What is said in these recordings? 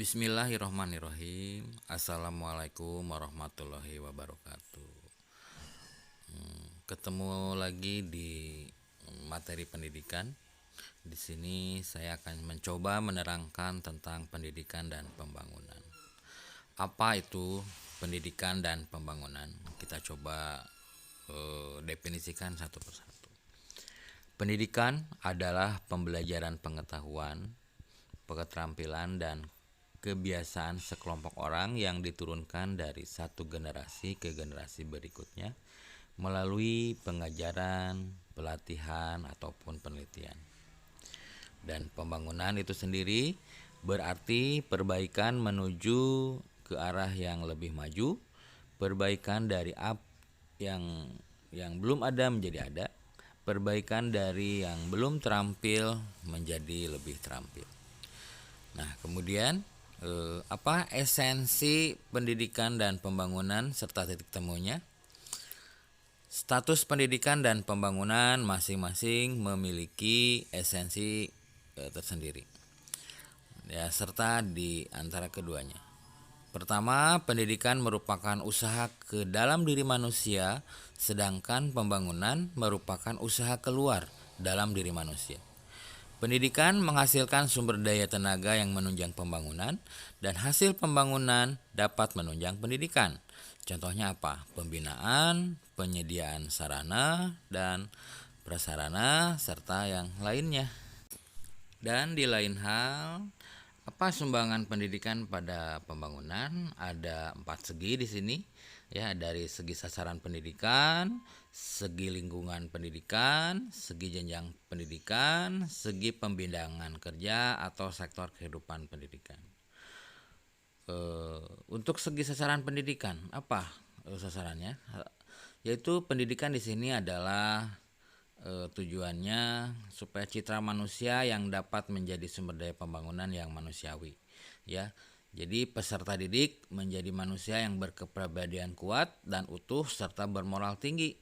Bismillahirrohmanirrohim. Assalamualaikum warahmatullahi wabarakatuh. Ketemu lagi di materi pendidikan. Di sini saya akan mencoba menerangkan tentang pendidikan dan pembangunan. Apa itu pendidikan dan pembangunan? Kita coba definisikan satu persatu. Pendidikan adalah pembelajaran pengetahuan, keterampilan, dan kebiasaan sekelompok orang yang diturunkan dari satu generasi ke generasi berikutnya melalui pengajaran, pelatihan, ataupun penelitian. Dan pembangunan itu sendiri berarti perbaikan menuju ke arah yang lebih maju, perbaikan dari yang belum ada menjadi ada, perbaikan dari yang belum terampil menjadi lebih terampil. Nah, kemudian apa esensi pendidikan dan pembangunan serta titik temunya? Status pendidikan dan pembangunan masing-masing memiliki esensi tersendiri, ya, serta di antara keduanya. Pertama, pendidikan merupakan usaha ke dalam diri manusia, sedangkan pembangunan merupakan usaha keluar dalam diri manusia. Pendidikan menghasilkan sumber daya tenaga yang menunjang pembangunan, dan hasil pembangunan dapat menunjang pendidikan. Contohnya apa? Pembinaan, penyediaan sarana dan prasarana, serta yang lainnya. Dan di lain hal, apa sumbangan pendidikan pada pembangunan? Ada 4 segi di sini, ya, dari segi sasaran pendidikan, segi lingkungan pendidikan, segi jenjang pendidikan, segi pembidangan kerja atau sektor kehidupan pendidikan. Untuk segi sasaran pendidikan, apa sasarannya? Yaitu pendidikan di sini adalah tujuannya supaya citra manusia yang dapat menjadi sumber daya pembangunan yang manusiawi, ya. Jadi peserta didik menjadi manusia yang berkepribadian kuat dan utuh serta bermoral tinggi,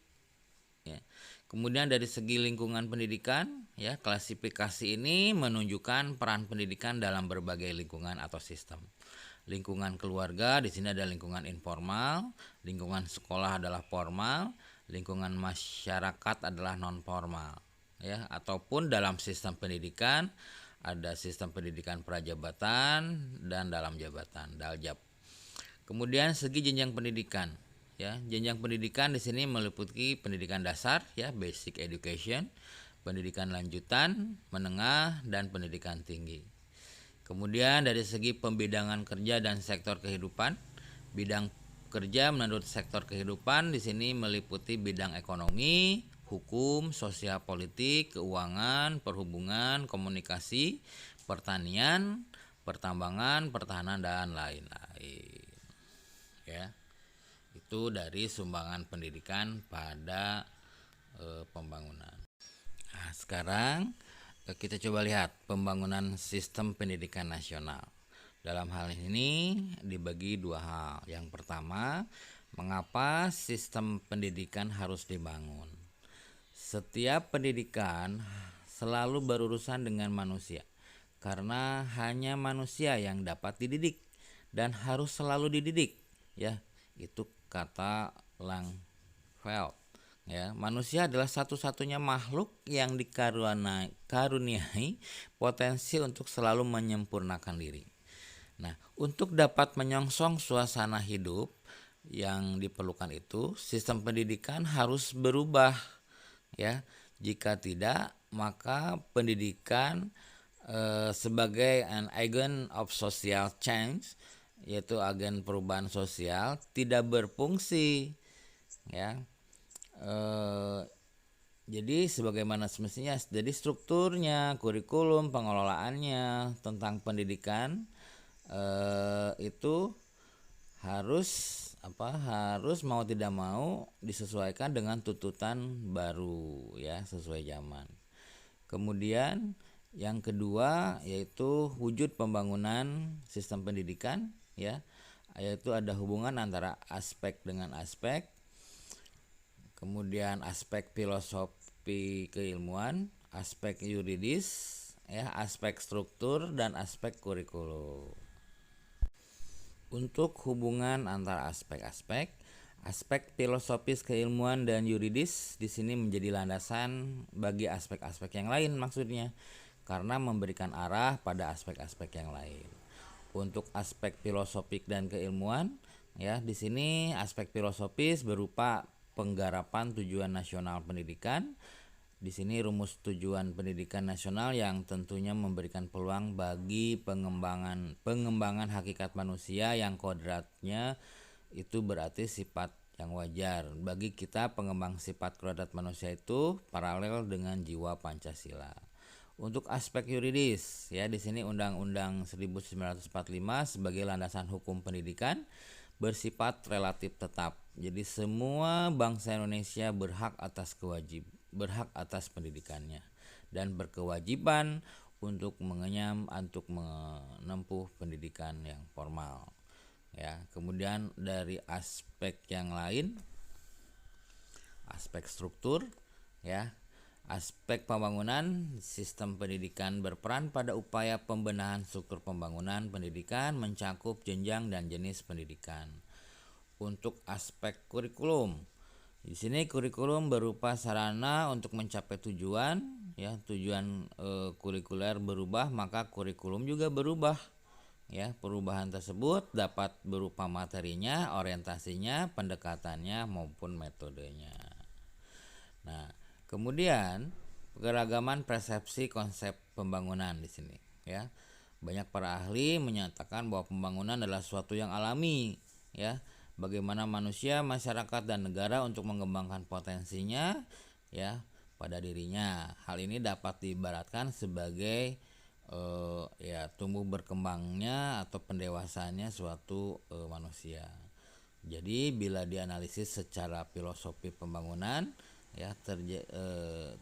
ya. Kemudian dari segi lingkungan pendidikan, ya, klasifikasi ini menunjukkan peran pendidikan dalam berbagai lingkungan atau sistem. Lingkungan keluarga di sini ada lingkungan informal, lingkungan sekolah adalah formal, lingkungan masyarakat adalah non formal, ya, ataupun dalam sistem pendidikan ada sistem pendidikan prajabatan dan dalam jabatan daljab. Kemudian segi jenjang pendidikan, ya, jenjang pendidikan di sini meliputi pendidikan dasar, ya, basic education, pendidikan lanjutan, menengah, dan pendidikan tinggi. Kemudian dari segi pembidangan kerja dan sektor kehidupan, bidang kerja menurut sektor kehidupan di sini meliputi bidang ekonomi, hukum, sosial politik, keuangan, perhubungan, komunikasi, pertanian, pertambangan, pertahanan, dan lain-lain. Ya, itu dari sumbangan pendidikan pada pembangunan. Nah, sekarang kita coba lihat pembangunan sistem pendidikan nasional. Dalam hal ini dibagi dua hal. Yang pertama, mengapa sistem pendidikan harus dibangun? Setiap pendidikan selalu berurusan dengan manusia, karena hanya manusia yang dapat dididik dan harus selalu dididik, ya. Itu kata Langfeld. Ya, manusia adalah satu-satunya makhluk yang dikaruniai potensi untuk selalu menyempurnakan diri. Nah, untuk dapat menyongsong suasana hidup yang diperlukan itu, sistem pendidikan harus berubah, ya. Jika tidak, maka pendidikan sebagai an agent of social change, yaitu agen perubahan sosial, tidak berfungsi, ya. Jadi sebagaimana semestinya, jadi strukturnya, kurikulum, pengelolaannya tentang pendidikan itu harus harus mau tidak mau disesuaikan dengan tuntutan baru, ya, sesuai zaman. Kemudian yang kedua yaitu wujud pembangunan sistem pendidikan, ya, yaitu ada hubungan antara aspek dengan aspek. Kemudian aspek filosofi keilmuan, aspek yuridis, ya, aspek struktur, dan aspek kurikulum. Untuk hubungan antara aspek filosofis, keilmuan dan yuridis di sini menjadi landasan bagi aspek-aspek yang lain maksudnya, karena memberikan arah pada aspek-aspek yang lain. Untuk aspek filosofik dan keilmuan, ya di sini aspek filosofis berupa penggarapan tujuan nasional pendidikan. Di sini rumus tujuan pendidikan nasional yang tentunya memberikan peluang bagi pengembangan hakikat manusia yang kodratnya itu berarti sifat yang wajar. Bagi kita pengembang sifat kodrat manusia itu paralel dengan jiwa Pancasila. Untuk aspek yuridis, ya di sini Undang-Undang 1945 sebagai landasan hukum pendidikan bersifat relatif tetap. Jadi semua bangsa Indonesia berhak atas pendidikannya dan berkewajiban untuk menempuh pendidikan yang formal. Ya, kemudian dari aspek yang lain, aspek struktur, ya. Aspek pembangunan sistem pendidikan berperan pada upaya pembenahan struktur pembangunan pendidikan mencakup jenjang dan jenis pendidikan. Untuk aspek kurikulum, di sini kurikulum berupa sarana untuk mencapai tujuan, ya tujuan kurikuler berubah maka kurikulum juga berubah. Ya, perubahan tersebut dapat berupa materinya, orientasinya, pendekatannya maupun metodenya. Nah, kemudian keragaman persepsi konsep pembangunan di sini, ya. Banyak para ahli menyatakan bahwa pembangunan adalah suatu yang alami, ya. Bagaimana manusia, masyarakat dan negara untuk mengembangkan potensinya, ya, pada dirinya. Hal ini dapat diibaratkan sebagai ya tumbuh berkembangnya atau pendewasaannya suatu manusia. Jadi bila dianalisis secara filosofi pembangunan, ya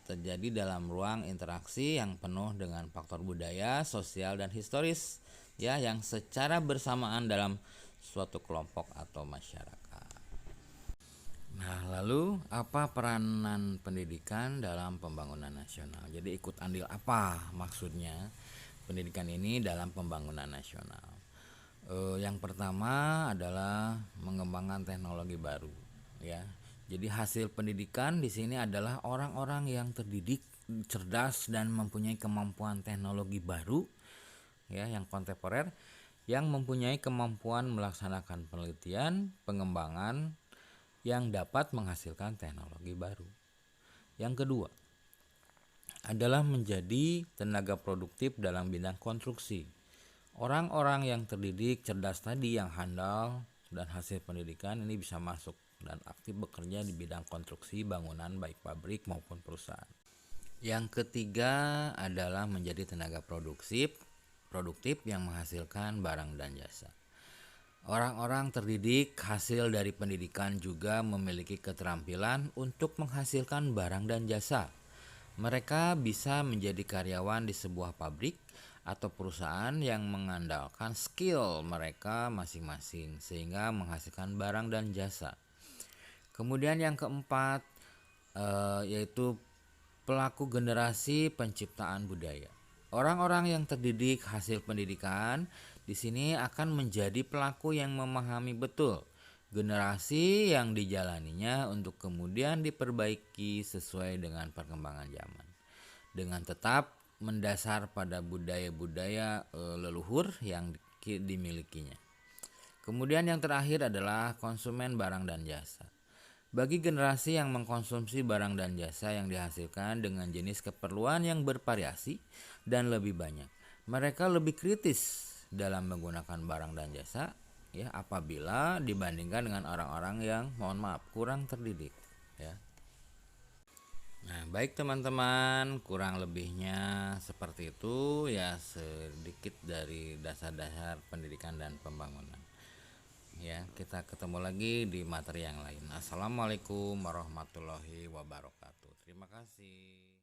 terjadi dalam ruang interaksi yang penuh dengan faktor budaya, sosial dan historis, ya yang secara bersamaan dalam suatu kelompok atau masyarakat. Nah, lalu apa peranan pendidikan dalam pembangunan nasional? Jadi ikut andil apa maksudnya pendidikan ini dalam pembangunan nasional? Yang pertama adalah mengembangkan teknologi baru, ya. Jadi hasil pendidikan di sini adalah orang-orang yang terdidik, cerdas dan mempunyai kemampuan teknologi baru, ya, yang kontemporer, yang mempunyai kemampuan melaksanakan penelitian, pengembangan yang dapat menghasilkan teknologi baru. Yang kedua adalah menjadi tenaga produktif dalam bidang konstruksi. Orang-orang yang terdidik, cerdas tadi, yang handal dan hasil pendidikan ini bisa masuk dan aktif bekerja di bidang konstruksi bangunan baik pabrik maupun perusahaan. Yang ketiga adalah menjadi tenaga produktif yang menghasilkan barang dan jasa. Orang-orang terdidik hasil dari pendidikan juga memiliki keterampilan untuk menghasilkan barang dan jasa. Mereka bisa menjadi karyawan di sebuah pabrik atau perusahaan yang mengandalkan skill mereka masing-masing sehingga menghasilkan barang dan jasa. Kemudian yang keempat yaitu pelaku generasi penciptaan budaya. Orang-orang yang terdidik hasil pendidikan di sini akan menjadi pelaku yang memahami betul generasi yang dijalaninya untuk kemudian diperbaiki sesuai dengan perkembangan zaman, dengan tetap mendasar pada budaya-budaya leluhur yang dimilikinya. Kemudian yang terakhir adalah konsumen barang dan jasa. Bagi generasi yang mengkonsumsi barang dan jasa yang dihasilkan dengan jenis keperluan yang bervariasi dan lebih banyak, mereka lebih kritis dalam menggunakan barang dan jasa, ya, apabila dibandingkan dengan orang-orang yang kurang terdidik, ya. Nah, baik teman-teman, kurang lebihnya seperti itu, ya, sedikit dari dasar-dasar pendidikan dan pembangunan. Ya, kita ketemu lagi di materi yang lain. Assalamualaikum warahmatullahi wabarakatuh. Terima kasih.